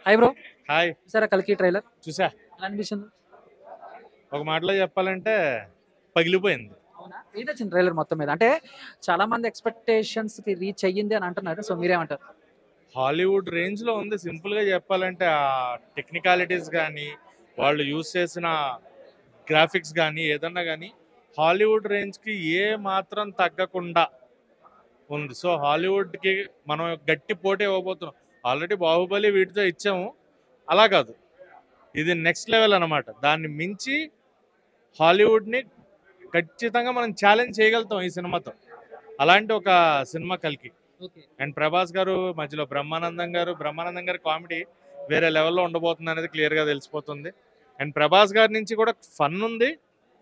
Hi bro. Hi. చూసారా 'కల్కి' trailer? చూసా. ఎలా అనిపించింది? ఒక మాటలో చెప్పాలంటే పగిలిపోయింది. అవునా? ఏం నచ్చింది ట్రైలర్ మొత్తం మీద? అంటే చాలా మంది ఎక్స్‌పెక్టేషన్స్‌కి రీచ్ అయ్యింది అని అంటున్నారు. సో మీరేమంటారు? హాలీవుడ్ రేంజ్‌లో ఉంది. సింపుల్‌గా చెప్పాలంటే ఆ టెక్నికాలిటీస్ గానీ, వాళ్ళు యూజ్ చేసిన గ్రాఫిక్స్ గానీ, ఏదన్నా గానీ హాలీవుడ్ రేంజ్‌కి ఏ మాత్రం తగ్గకుండా ఉంది. సో హాలీవుడ్‌కి మనం గట్టి పోటీ ఇవ్వబోతున్నాం. ఆల్రెడీ 'బాహుబలి' వీటితో ఇచ్చాము. అలా కాదు. ఇది నెక్స్ట్ లెవెల్ అన్నమాట. దాన్ని మించి హాలీవుడ్‌ని ఖచ్చితంగా మనం ఛాలెంజ్ చేయగలుగుతాం ఈ సినిమాతో. అలాంటి ఒక సినిమా 'కల్కి'. ఓకే. అండ్ ప్రభాస్ గారు మధ్యలో బ్రహ్మానందం గారి కామెడీ వేరే లెవెల్లో ఉండబోతుంది అనేది క్లియర్గా తెలిసిపోతుంది. అండ్ ప్రభాస్ గారి నుంచి కూడా ఫన్ ఉంది.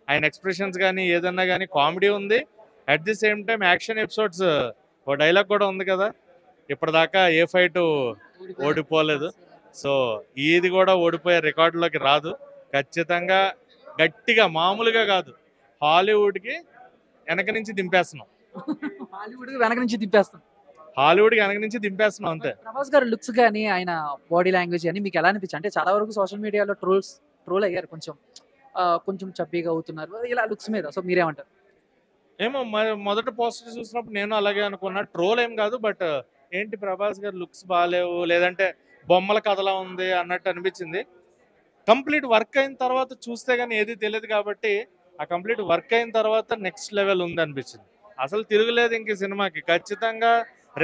ఆయన ఎక్స్ప్రెషన్స్ కానీ ఏదన్నా కానీ కామెడీ ఉంది. At the same time action episodes ఓ డైలాగ్ కూడా ఉంది కదా, ఇప్పటిదాకా ఏ ఫైట్ ఓడిపోలేదు. సో ఇది కూడా ఓడిపోయే రికార్డులోకి రాదు. ఖచ్చితంగా గట్టిగా మామూలుగా కాదు, హాలీవుడ్కి వెనక నుంచి దింపేస్తున్నాం. హాలీవుడ్ వెనక నుంచి తిప్పేస్తాం. హాలీవుడ్కి వెనక నుంచి దింపేస్తున్నాం అంతే. ప్రభాస్ గారి లుక్స్ గాని, ఆయన బాడీ లాంగ్వేజ్ గాని మీకు ఎలా అనిపించింది? అంటే చాలా వరకు సోషల్ మీడియాలో ట్రోల్ అయ్యారు కొంచెం. కొంచెం చబ్బీగా అవుతున్నారు. ఇలా లుక్స్ మీద. సో మీరేమంటారు? ఏమో మొదట పోస్టర్ చూసినప్పుడు నేను అలాగే అనుకున్నా. ట్రోల్ ఏం కాదు, బట్ ఏంటి ప్రభాస్ గారు లుక్స్ బాగాలేవు, లేదంటే బొమ్మల కథలా ఉంది అన్నట్టు అనిపించింది. కంప్లీట్ వర్క్ అయిన తర్వాత చూస్తే కానీ ఏది తెలియదు కాబట్టి, ఆ కంప్లీట్ వర్క్ అయిన తర్వాత నెక్స్ట్ లెవెల్ ఉంది అనిపించింది. అసలు తిరుగులేదు ఇంక ఈ సినిమాకి. ఖచ్చితంగా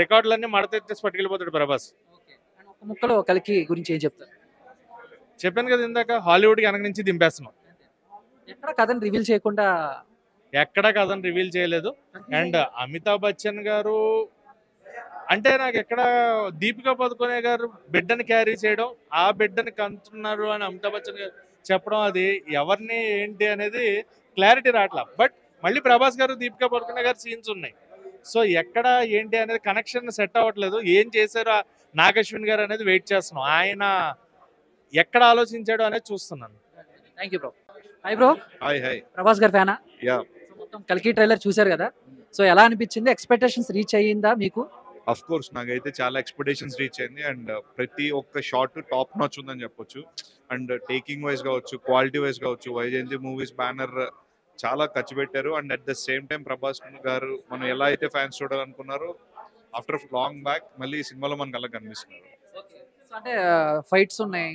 రికార్డులన్నీ మడతెత్తేసి పట్టుకెళ్ళిపోతాడు ప్రభాస్. ఒక ముక్కలో 'కల్కి' గురించి ఏం చెప్తారు? చెప్పాను కదా ఇందాక, హాలీవుడ్కి వెనక నుంచి దింపేస్తున్నాం. ఎక్కడ కథని రివీల్ చేయకుండా ఎక్కడా కథను రివీల్ చేయలేదు. అండ్ అమితాబ్ బచ్చన్ గారు అంటే నాకు ఎక్కడ దీపికా పదుకొనే గారు బిడ్డని క్యారీ చేయడం, ఆ బిడ్డని కంటున్నారు అని అమితాబ్ బచ్చన్ గారు చెప్పడం, అది ఎవరిని ఏంటి అనేది క్లారిటీ రావట్లా. బట్ మళ్ళీ ప్రభాస్ గారు దీపికా పదుకొనే గారు సీన్స్ ఉన్నాయి. సో ఎక్కడ ఏంటి అనేది కనెక్షన్ సెట్ అవ్వట్లేదు. ఏం చేశారు నాగశ్విన్ గారు అనేది వెయిట్ చేస్తున్నాం. ఆయన ఎక్కడ ఆలోచించాడు అనేది చూస్తున్నాను. Thank you bro. Hi bro. Hi hi Prabhas గారి ఫ్యానా? యా సో మొత్తం 'కల్కి' ట్రైలర్ చూశారు కదా? సో ఎలా అనిపించింది? ఎక్స్‌పెక్టేషన్స్ రీచ్ అయ్యిందా మీకు? అఫ్ కోర్స్ నాకైతే చాలా ఎక్స్పెక్టేషన్స్ రీచ్ అయింది. అండ్ ప్రతి ఒక్క షాట్ టాప్ నాచ్ ఉందని చెప్పొచ్చు. అండ్ టేకింగ్ వైజ్ కావచ్చు, క్వాలిటీ వైజ్ కావచ్చు, వైజయంతి మూవీస్ బ్యానర్ చాలా ఖర్చు పెట్టారు. And at the same time Prabhas గారు మనం ఎలా అయితే ఫ్యాన్స్ చూడాలనుకున్నారో ఆఫ్టర్ లాంగ్ బ్యాక్ మళ్ళీ ఈ సినిమాలో మనకు అలా కనిపిస్తున్నారు. సో అంటే ఫైట్స్ ఉన్నాయి.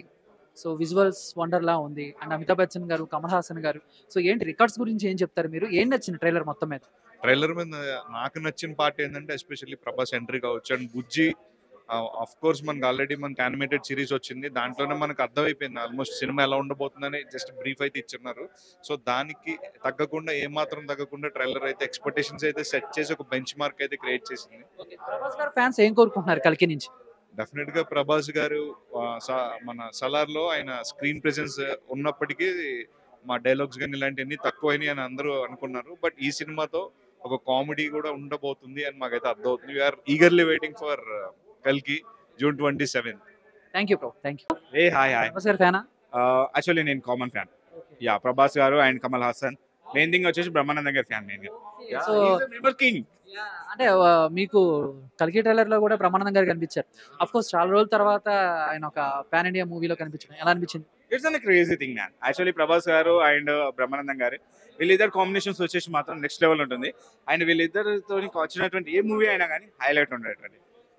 సో విజువల్స్ వండర్‌లా ఉంది. అండ్ అమితాబ్ బచ్చన్ గారు, కమల్ హాసన్ గారు. సో ఏంటి రికార్డ్స్ గురించి ఏం చెప్తారు మీరు? ఏం నచ్చింది ట్రైలర్ మొత్తం మీద? ట్రైలర్ మీద నాకు నచ్చిన పార్ట్ ఏంటంటే ఎస్పెషల్లీ ప్రభాస్ ఎంట్రీ కావచ్చు. అండ్ బుజ్జి ఆఫ్ కోర్స్ మనకు ఆల్రెడీ మనకి యానిమేటెడ్ సిరీస్ వచ్చింది. దాంట్లోనే మనకు అర్థమైపోయింది ఆల్మోస్ట్ సినిమా ఎలా ఉండబోతుందని జస్ట్ బ్రీఫ్ అయితే ఇచ్చున్నారు. సో దానికి తగ్గకుండా ఏమాత్రం తగ్గకుండా ట్రైలర్ అయితే ఎక్స్పెక్టేషన్స్ అయితే సెట్ చేసి ఒక బెంచ్ మార్క్ అయితే క్రియేట్ చేసింది. ప్రభాస్ గారు ఫ్యాన్స్ ఏం కోరుకుంటున్నారు 'కల్కి' నుంచి? డెఫినెట్ గా ప్రభాస్ గారు మన సలార్ లో ఆయన స్క్రీన్ ప్రెసెన్స్ ఉన్నప్పటికీ మా డైలాగ్స్ కానీ ఇలాంటివన్నీ తక్కువైనాయి అని అందరూ అనుకున్నారు. బట్ ఈ సినిమాతో ఒక కామెడీ కూడా ఉండబోతుంది అని మాకైతే అర్థమవుతుంది. వీఆర్ ఈగర్లీ వెయిటింగ్ ఫర్ కల్కి June 27th. Thank you bro. Thank you. A hi hi Prabhas గారి ఫ్యానా? యాక్చువల్లీ నేను కామన్ ఫ్యాన్. యా ప్రభాస్ గారు and Kamal Haasan. Main thing వచ్చేసి బ్రహ్మానందం గారి ఫ్యాన్ నేను. సో కింగ్ అంటే మీకు 'కల్కి' ట్రైలర్ లో కూడా బ్రహ్మానందం గారు కనిపించారు. ఆఫ్ కోర్స్ చాలా రోజుల తర్వాత ఆయన ఒక పాన్ ఇండియా మూవీలో కనిపించడం ఎలా అనిపించింది? It's an crazy thing man. Actually Prabhas గారు అండ్ బ్రహ్మానందం గారు వీళ్ళిద్దరు కాంబినేషన్స్ వచ్చేసి మాత్రం నెక్స్ట్ లెవెల్ ఉంటుంది. అండ్ వీళ్ళిద్దరితో వచ్చినటువంటి ఏ మూవీ అయినా కానీ హైలైట్ ఉండేటువంటి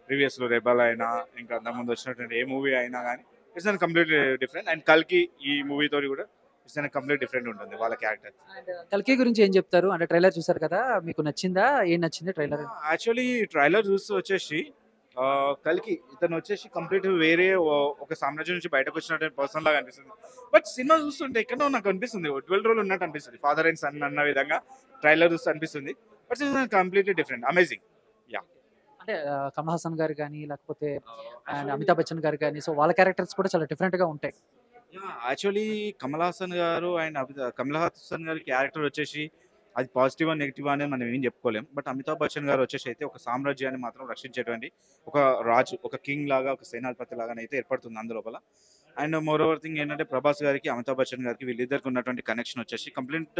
ప్రీవియస్ లో రెబల్ అయినా ఇంకా అంతకుముందు వచ్చినటువంటి ఏ మూవీ అయినా కానీ it's an complete different. And కల్కి ఈ మూవీతో కూడా ఇట్స్ అన్ కంప్లీట్ డిఫరెంట్ ఉంటుంది వాళ్ళ క్యారెక్టర్. అండ్ 'కల్కి' గురించి ఏం చెప్తారు? అంటే ట్రైలర్ చూసారు కదా, మీకు నచ్చిందా? ఏం నచ్చింది ట్రైలర్? యాక్చువల్లీ ట్రైలర్ చూస్తూ వచ్చేసి కల్కి ఇతను వచ్చేసి కంప్లీట్ వేరే ఒక సామ్రాజ్యం నుంచి బయటకు వచ్చినటువంటి పర్సన్ లాగా అనిపిస్తుంది. బట్ సినిమా చూస్తుంటే ఎక్కడో నాకు అనిపిస్తుంది డ్వెల్ రోల్ ఉన్నట్టు అనిపిస్తుంది. ఫాదర్ అండ్ సన్ అన్న విధంగా ట్రైలర్ చూస్తూ అనిపిస్తుంది. But it's completely different, amazing. అంటే కమల్ హాసన్ గారు కానీ లేకపోతే అండ్ అమితాబ్ బచ్చన్ గారు కానీ, సో వాళ్ళ క్యారెక్టర్స్ కూడా చాలా డిఫరెంట్ గా ఉంటాయి. యాక్చువల్లీ కమల్ హాసన్ గారు అండ్ కమల్ హాసన్ గారి క్యారెక్టర్ వచ్చేసి అది పాజిటివ్ అని నెగిటివ్ అనేది మనం ఏం చెప్పుకోలేం. బట్ అమితాబ్ బచ్చన్ గారు వచ్చేసి అయితే ఒక సామ్రాజ్యాన్ని మాత్రం రక్షించేటువంటి ఒక రాజు, ఒక కింగ్ లాగా, ఒక సేనాధిపతి లాగానైతే ఏర్పడుతుంది అందులోపల. అండ్ మోర్ ఓవర్ థింగ్ ఏంటంటే ప్రభాస్ గారికి అమితాబ్ బచ్చన్ గారికి వీళ్ళిద్దరికి ఉన్నటువంటి కనెక్షన్ వచ్చేసి కంప్లీట్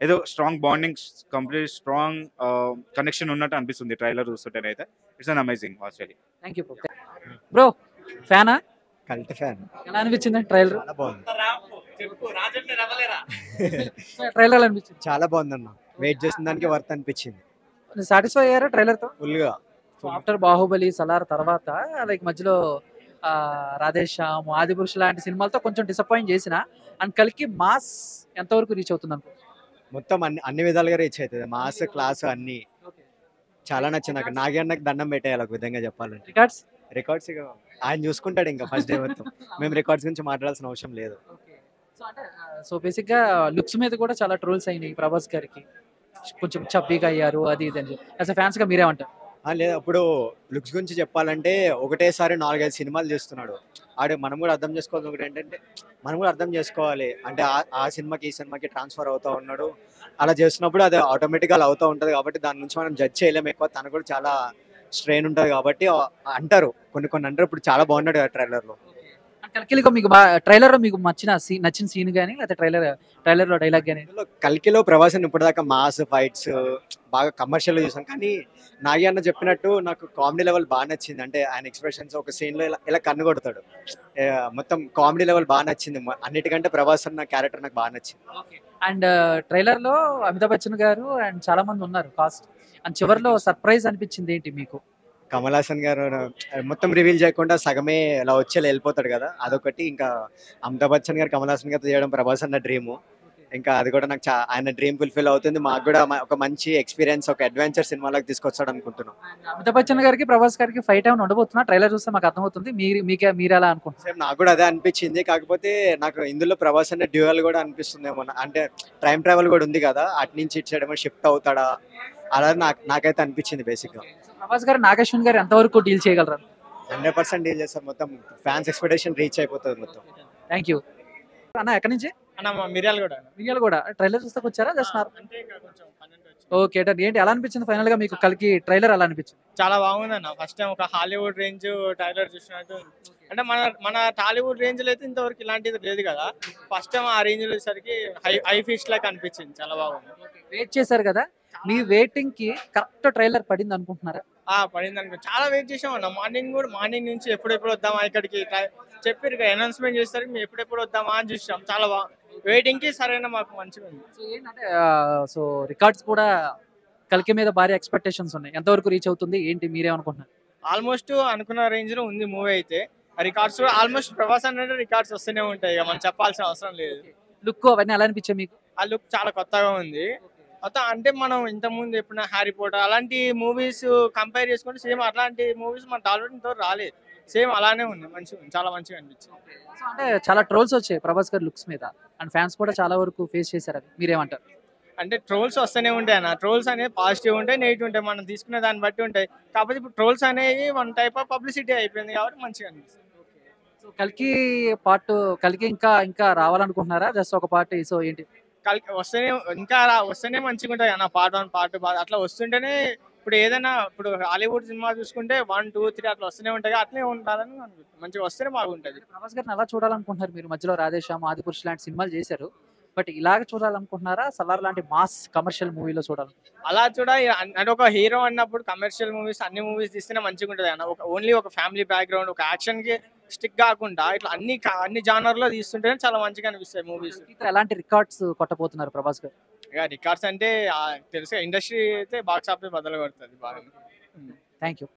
ఏదో strong bonding, complete strong connection ఉన్నట్టు అనిపిస్తుంది ట్రైలర్ చూస్తుంటేనైతే. It's an amazing actually. Thank you bro. ఫ్యానా? Cult fan. ఎలా అనిపించింది ట్రైలర్? చాలా బాగుంది. ట్రైలర్ ఎలా అనిపించింది? చాలా బాగుందన్న. వెయిట్ చేసిన దానికి వర్త్ అనిపించింది. సాటిస్ఫై అయ్యారా ట్రైలర్ తో? ఫుల్ గా. ఆఫ్టర్ బాహుబలి, సలార్ తర్వాత లైక్ మధ్యలో రాధేశ్యామ్, ఆదిపురుష్ లాంటి సినిమాలతో కొంచెం డిసప్పాయింట్ చేసిన అండ్ కలికి మాస్ ఎంతవరకు రీచ్ అవుతుంది అనుకో? మొత్తం అన్ని విధాలుగా రీచ్ అవుతుంది. మాస్ క్లాస్ అన్ని చాలా నచ్చింది నాకు. నాగేన్నకి దండం పెట్టేయాలి ఒక విధంగా చెప్పాలంటే. రికార్డ్స్ ఇక ఆయన చూసుకుంటాడు ఇంకా ఫస్ట్ డే మొత్తం. మేము రికార్డ్స్ గురించి మాట్లాడాల్సిన అవసరం లేదు. సో బేసిక్ గా లుక్స్ మీద కూడా చాలా ట్రోల్స్ అయినాయి ప్రభాస్ గారికి, కొంచెం చబ్బీగా అయ్యారు అది ఇది అని చెప్పి. యాజ్ అ ఫ్యాన్స్ గా మీరేమంటారు? లేదు, అప్పుడు లుక్స్ గురించి చెప్పాలంటే ఒకటేసారి 4-5 సినిమాలు చేస్తున్నాడు. మనం కూడా అర్థం చేసుకోవాలి. ఒకటి ఏంటంటే మనం కూడా అర్థం చేసుకోవాలి అంటే ఆ సినిమాకి ఈ సినిమాకి ట్రాన్స్ఫర్ అవుతా ఉన్నాడు. అలా చేస్తున్నప్పుడు అది ఆటోమేటిక్గా అలా అవుతూ ఉంటుంది కాబట్టి దాని నుంచి మనం జడ్జ్ చేయలేము ఎక్కువ. తను కూడా చాలా స్ట్రెయిన్ ఉంటుంది కాబట్టి అంటారు, కొన్ని అంటారు. ఇప్పుడు చాలా బాగున్నాడు కదా ట్రైలర్లో. కల్కిలో మీకు ట్రైలర్ లో మీకు నచ్చిన సీన్ కానీ లేకపోతే ట్రైలర్ లో డైలాగ్ కానీ? కల్కిలో ప్రభాస్ ఇప్పటిదాకా మాస్ ఫైట్స్ బాగా కమర్షియల్ చూసాను, కానీ నాగి అన్న చెప్పినట్టు నాకు కామెడీ లెవెల్ బాగా నచ్చింది. అంటే ఆయన ఎక్స్ప్రెషన్స్ ఒక సీన్ లో ఇలా కన్ను కొడతాడు. మొత్తం కామెడీ లెవెల్ బాగా నచ్చింది. అన్నిటికంటే ప్రభాస్ అన్న క్యారెక్టర్ నాకు బాగా నచ్చింది. అండ్ ట్రైలర్ లో అమితాబ్ బచ్చన్ గారు అండ్ చాలా మంది ఉన్నారు కాస్ట్, అండ్ చివరిలో సర్ప్రైజ్ అనిపించింది ఏంటి మీకు? కమల్ హాసన్ గారు మొత్తం రివీల్ చేయకుండా సగమే ఇలా వచ్చేలా వెళ్ళిపోతాడు కదా, అదొకటి. ఇంకా అమితాబ్ బచ్చన్ గారు కమల్ హాసన్ గారితో చేయడం ప్రభాస్ అన్న డ్రీమ్. ఇంకా అది కూడా నాకు ఆయన డ్రీమ్ ఫుల్ఫిల్ అవుతుంది. మాకు కూడా ఒక మంచి ఎక్స్పీరియన్స్, ఒక అడ్వెంచర్ సినిమాలోకి తీసుకొస్తాడు అనుకుంటున్నాం. అమితాబ్ బచ్చన్ గారికి ప్రభాస్ గారికి ఫైట్ ఏమైనా ఉండబోతున్నా? ట్రైలర్ చూస్తే మాకు అర్థమవుతుంది. మీరు ఎలా అనుకుంటున్నారు? సేమ్ నాకు కూడా అదే అనిపించింది. కాకపోతే నాకు ఇందులో ప్రభాస్ అనే డ్యూయల్ కూడా అనిపిస్తుంది ఏమో. అంటే టైం ట్రావెల్ కూడా ఉంది కదా, అటు నుంచి ఇటు సైడ్ ఏమో షిఫ్ట్ అవుతాడా అలా నాకైతే అనిపించింది బేసిక్ గా. ప్రభాస్ గారు నాగేశ్వన్ గారు ఎంతవరకు డీల్ చేయగలరు? 100% డీల్ చేస్తారు. మొత్తం ఫ్యాన్స్ ఎక్స్పెక్టేషన్ రీచ్ అయిపోతుంది మొత్తం. థ్యాంక్ యూ అన్న. ఎక్కడి నుంచి? మిర్యాల కూడా. ట్రైలర్ చూస్తే వచ్చారా? Just okay. ఏంటి ఎలా అనిపించింది ఫైనల్ గా మీకు కలికి ట్రైలర్? ఎలా అనిపించింది? చాలా బాగుంది అన్న. ఫస్ట్ టైం ఒక హాలీవుడ్ రేంజ్ ట్రైలర్ చూసినట్టు. అంటే మన టాలీవుడ్ రేంజ్ లో అయితే ఇంతవరకు ఇలాంటిది లేదు కదా. ఫస్ట్ టైం ఆ రేంజ్ లో వచ్చేసరికి హై ఫీస్ట్ లాగా అనిపించింది. చాలా బాగుంది. వెయిట్ చేశారు కదా, మీ వెయిటింగ్ కి కరెక్ట్ ట్రైలర్ పడింది అనుకుంటున్నారా? పడింది అనుకో. చాలా వెయిట్ చేసాం అన్న. మార్నింగ్ నుంచి ఎప్పుడెప్పుడు వద్దామా ఇక్కడికి చెప్పారు, అనౌన్స్మెంట్ చేస్తారు, మేము ఎప్పుడెప్పుడు వద్దామా అని చూసాం. చాలా వెయిటింగ్ కి సరైన మాకు మంచిగా ఉంది. సో ఏంటంటే సో రికార్డ్స్ కూడా కలికి మీద భారీ ఎక్స్పెక్టేషన్స్ ఉన్నాయి. ఎంతవరకు రీచ్ అవుతుంది ఏంటి మీరేమనుకుంటున్నారు? ఆల్మోస్ట్ అనుకున్న రేంజ్ లో ఉంది మూవీ అయితే. రికార్డ్స్ కూడా ఆల్మోస్ట్ ప్రభాస్ అంటే రికార్డ్స్ వస్తూనే ఉంటాయి, మనం చెప్పాల్సిన అవసరం లేదు. లుక్ అవన్నీ ఎలా అనిపించాయి మీకు? ఆ లుక్ చాలా కొత్తగా ఉంది. మొత్తం అంటే మనం ఇంతకుముందు ఎప్పుడైనా హ్యారీ పోటర్ అలాంటి మూవీస్ కంపేర్ చేసుకుంటే సేమ్ అట్లాంటి మూవీస్ మన టాలీవుడ్ రాలేదు. సేమ్ అలానే ఉంది. చాలా మంచిగా అనిపించింది. అంటే చాలా ట్రోల్స్ వచ్చాయి ప్రభాస్ గారి లుక్స్ మీద, అండ్ ఫ్యాన్స్ కూడా చాలా వరకు ఫేస్ చేశారు. అది మీరేమంటారు? అంటే ట్రోల్స్ వస్తూనే ఉంటాయి అన్న. ట్రోల్స్ అనేవి పాజిటివ్ ఉంటాయి, నెగిటివ్ ఉంటాయి, మనం తీసుకునే దాన్ని బట్టి ఉంటాయి. కాకపోతే ఇప్పుడు ట్రోల్స్ అనేవి వన్ టైప్ ఆఫ్ పబ్లిసిటీ అయిపోయింది కాబట్టి మంచిగా అనిపిస్తుంది. సో కలికి ఇంకా రావాలనుకుంటున్నారా? జస్ట్ ఒక పార్ట్. సో ఏంటి వస్తేనే మంచిగా ఉంటుంది అన్న. పార్ట్ 1 పార్ట్ 2 అట్లా వస్తుంటేనే ఇప్పుడు ఏదైనా ఇప్పుడు హాలీవుడ్ సినిమా చూసుకుంటే 1, 2, 3 అట్లా వస్తూనే ఉంటాయి. అట్లే ఉండాలని అనుకుంటుంది. మంచిగా వస్తేనే బాగుంటుంది. ప్రభాస్ గారిని ఎలా చూడాలనుకుంటున్నారు మీరు? మధ్యలో రాధేశ్యామ్, ఆదిపురుష్ లాంటి సినిమాలు చేశారు, బట్ ఇలాగ చూడాలనుకుంటున్నారా? సలార్ లాంటి మాస్ కమర్షియల్ మూవీలో చూడాలి? అలా అంటే ఒక హీరో అన్నప్పుడు కమర్షియల్ మూవీస్ అన్ని మూవీస్ తీస్తేనే మంచిగా ఉంటుంది అన్న. ఓన్లీ ఒక ఫ్యామిలీ బ్యాక్గ్రౌండ్, ఒక యాక్షన్ కి స్టిక్ కాకుండా ఇట్లా అన్ని జానర్ లో తీస్తుంటేనే చాలా మంచిగా అనిపిస్తాయి మూవీస్. ఎలాంటి రికార్డ్స్ కొట్టబోతున్నారు ప్రభాస్ గారు? ఇక రికార్డ్స్ అంటే తెలుసు, ఇండస్ట్రీ అయితే బాక్స్ ఆఫీస్ బదులు కొడుతుంది బాగా. Thank you.